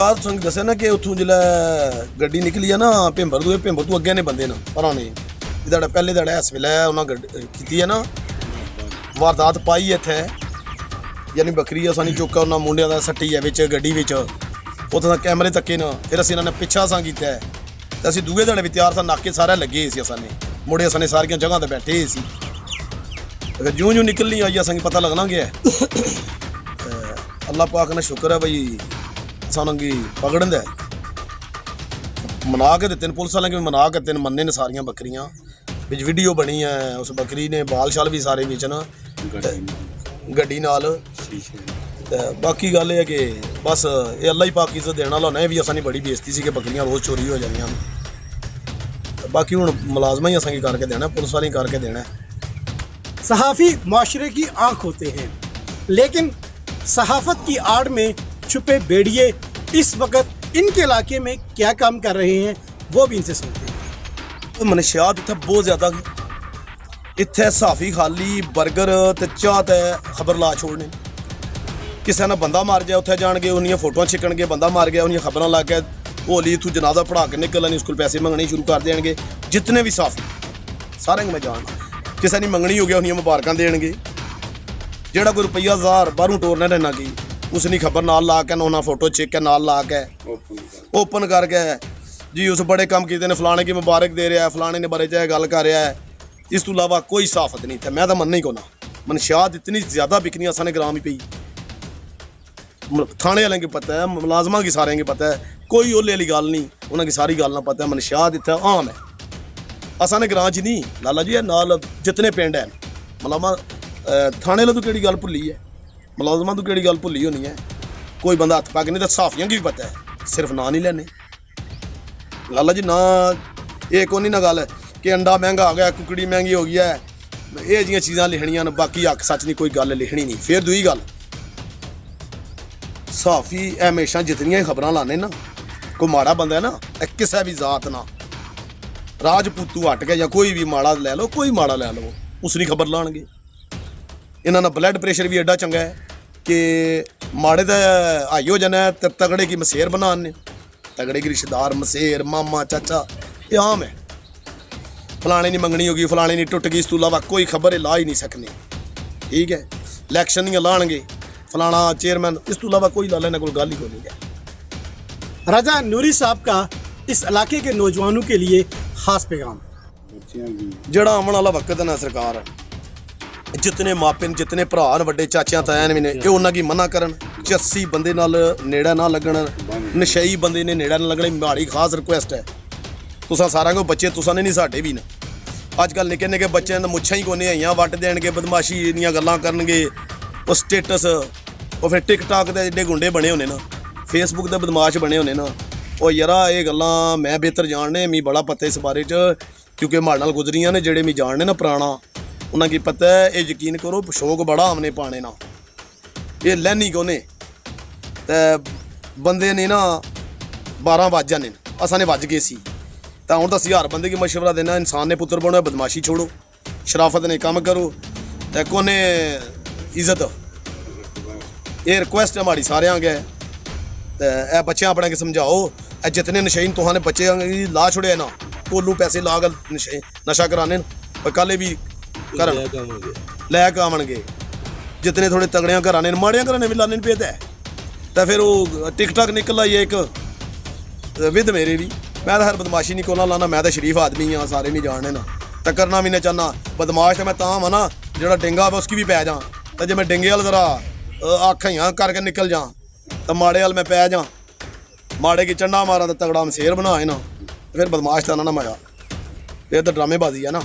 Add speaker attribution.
Speaker 1: ਬਾਤ ਸੰਗ ਦੱਸਿਆ ਨਾ ਕਿ ਉੱਥੋਂ ਜਿਹੜਾ ਗੱਡੀ ਨਿਕਲੀ ਆ ਨਾ ਭਿੰਬਰ ਤੋਂ ਅੱਗੇ ਨੇ ਬੰਦੇ ਨਾ ਪਰਾਂ ਨੇ ਜਿਹੜਾ ਪਹਿਲੇ ਜਿਹੜਾ ਇਸ ਵੇਲੇ ਉਹਨਾਂ ਕੀਤੀ ਹੈ ਨਾ ਵਾਰਦਾਤ ਪਾਈ ਇੱਥੇ ਯਾਨੀ ਬੱਕਰੀ ਆ ਸਾਨੀ ਚੁੱਕਾ ਉਹਨਾਂ ਮੁੰਡਿਆਂ ਦਾ ਸੱਟੀ ਹੈ ਵਿੱਚ ਗੱਡੀ ਵਿੱਚ ਉੱਥੇ ਦਾ ਕੈਮਰੇ ਤੱਕੇ ਨਾ ਫਿਰ ਅਸੀਂ ਇਹਨਾਂ ਨੇ ਪਿੱਛਾ ਸਾਂ ਕੀਤਾ ਤੇ ਅਸੀਂ ਦੂਏ ਦਿਨ ਵੀ ਤਿਆਰ ਸਾਂ ਨਾਕੇ ਸਾਰੇ ਲੱਗੇ ਸੀ ਅਸਾਂ ਨੇ ਮੁੰਡੇ ਅਸਾਂ ਨੇ ਸਾਰੀਆਂ ਜਗ੍ਹਾ ਤੇ ਬੈਠੇ ਸੀ ਅਗਰ ਜੂੰ ਨਿਕਲਣੀ ਆਈ ਅਸਾਂ ਪਤਾ ਲੱਗਣਾ ਗਿਆ ਅੱਲਾਹ ਪਾਕ ਨੇ ਸ਼ੁਕਰ ਹੈ ਬਈ ਸਾਨੂੰ ਕੀ ਪਕੜਨ ਦਾ ਮਨਾ ਕੇ ਦਿੱਤੇ ਨੇ ਪੁਲਿਸ ਵਾਲਿਆਂ ਨੇ ਮਨਾ ਕੇ ਤਿੰਨ ਮੰਨੇ ਨੇ ਸਾਰੀਆਂ ਬੱਕਰੀਆਂ ਵਿੱਚ ਵੀਡੀਓ ਬਣੀ ਹੈ ਉਸ ਬੱਕਰੀ ਨੇ ਬਾਲ ਸ਼ਾਲ ਵੀ ਸਾਰੇ ਵਿੱਚ ਨਾ ਗੱਡੀ ਨਾਲ ਤੇ ਬਾਕੀ ਗੱਲ ਇਹ ਹੈ ਕਿ ਬਸ ਇਹ ਅੱਲਾਹ ਹੀ ਪਾਕ ਇੱਜ਼ਤ ਦੇਣ ਵਾਲਾ ਨਾ ਵੀ ਅਸਾਂ ਦੀ ਬੜੀ ਬੇਇੱਜ਼ਤੀ ਸੀ ਕਿ ਬੱਕਰੀਆਂ ਰੋਜ਼ ਚੋਰੀ ਹੋ ਜਾਂਦੀਆਂ बाकी हूँ मुलाजमा ही असा करके देना पुलिस वाले करके देना।
Speaker 2: सहाफ़ी माशरे की आँख होते हैं लेकिन सहाफ़त की आड़ में छुपे भेड़िए इस वक्त इनके इलाके में क्या काम कर रहे हैं वो भी इनसे सुनते हैं।
Speaker 1: मनशियात इतना बहुत ज़्यादा इतने सहाफ़ी खाली बर्गर तो चाह तो खबर ला छोड़ने किसी ने बंदा मार जाए उत्थे जाएंगे उन्हें फोटो छिकन के बंदा मार गया उन्हें खबर ला के होली इतों जनाजा पढ़ा के निकलनी उसको पैसे मंगने शुरू कर देंगे जितने भी साफी सारे मैं जानना किसी ने मंगनी हो गया उन्हें मुबारक देंगे जोड़ा कोई रुपया 1000 बाहरों टोरना रहना की उसने खबर नाल ला के ना फोटो छिक के नाल ला के ओपन करके जी उस बड़े काम किए ने फलाने की मुबारक दे रहा है फलाने ने बारे चाहे गल कर रहा है इस तो इलावा कोई साफत नहीं था मैं तो मनना ही को ना मनशियात इतनी ज़्यादा बिकनी असाने ग्राम ही पई थाने वाले की पता है मुलाजमा की सारे की पता है कोई ओले वाली गल नहीं उन्होंने सारी गल ना पता है मनशियात इतना आम है असाने ग्रां च नहीं लाला जी नाल जितने पिंड हैं मुलाजमा थाने वाले तो केड़ी गल भुली है मुलाजमा तो केड़ी गल भुली होनी है कोई बंदा हथ पा के नहीं तो साफियां की भी पता है सिर्फ ना नहीं लेने लाला जी ना ये कोई ना गल कि अंडा महंगा आ गया कुकड़ी महंगी हो गई है ये जियां चीज़ां लिखनियां न बाकी हक सच नहीं कोई गल लिखनी नहीं फिर दूई गल साफी हमेशा जितनियां खबर लाने ना कोई माड़ा बंदा है ना किसी भी जात ना राजपूतू हट के या कोई भी माड़ा ले लो कोई माड़ा ले लो उसकी खबर लाएंगे इन्होंने ब्लड प्रेशर भी एडा चंगा है कि माड़े तो हाई हो जाना है तो तगड़े की मसेर बनाने तगड़े की रिश्तेदार मसेर मामा चाचा ये आम है फलाने की मंगनी होगी फलाने की टुट गई इस तो इलावा कोई खबर ला ही नहीं सकने ठीक है इलैक्शन नहीं लाएंगे फलाना चेयरमैन इस तो इलावा कोई लाला कोई गल ही को नहीं है।
Speaker 2: राजा नूरी साहब का इस इलाके के नौजवानों के लिए खास पैगाम
Speaker 1: जड़ा आने वाला वक्त है ना सरकार जितने मापे जितने भरा वड्डे चाचियां तायां भी ने ये उन्होंने की मना करन चस्सी बंदे नाल नेड़ा ना लगन नशई बंदे ने नेड़ा ना लगने माड़ी खास रिक्वेस्ट है तुसा सारा को बच्चे तुसा ने नहीं साडे भी ना अजकल निक्के निक्के बच्चे मुच्छां ही कोने आईयां वट देणगे बदमाशी इन्नियां गल्लां करनगे वो स्टेटस वो फिर टिकटॉक के एडे गुंडे बने होने ना फेसबुक के बदमाश बने होने ना वो यारा ये गल्लां मैं बेहतर जानने मी बड़ा पता इस बारे च क्योंकि माड़े नाल गुजरियां ने जेड़े मी जानने ना पुराना उन्हें की पता है ये यकीन करो शौक बड़ा हमने पाने ना ये लैनी कोने ते बंदे ने ना 12 वज जाने असां ने वज गए सी तो हुण 10,000 बंदे की मशवरा देना इंसान ने पुत्र बनो बदमाशी छोड़ो शराफत ने काम करो ते कोने इज्जत ये रिक्वेस्ट है हमारी सारे आगे तो यह बच्चे अपने के समझाओ जितने नशेन तुहाने बच्चे ला छुड़े ना कोलू पैसे ला कर नशा कराने कल भी कर लैके आवे जितने थोड़े तगड़िया घराने माड़िया घराने भी लाने पे है तो फिर वो टिकटॉक निकल आई एक विद मेरे भी मैं तो हर बदमाशी नहीं कोना लाना मैं तो शरीफ आदमी हाँ सारे नहीं जानने ना तो करना भी नहीं चाहना बदमाश तो मैं तां वा ना जो डेंगा है उसकी भी पै जा तो जे मैं डेंगे वाल जरा आखियाँ करके निकल जा तो माड़े वाल मैं पै जा माड़े की चंडा मारा तो तगड़ा मसेर बनाए ना फिर बदमाश था ना मजा फिर तो ड्रामेबाजी है ना।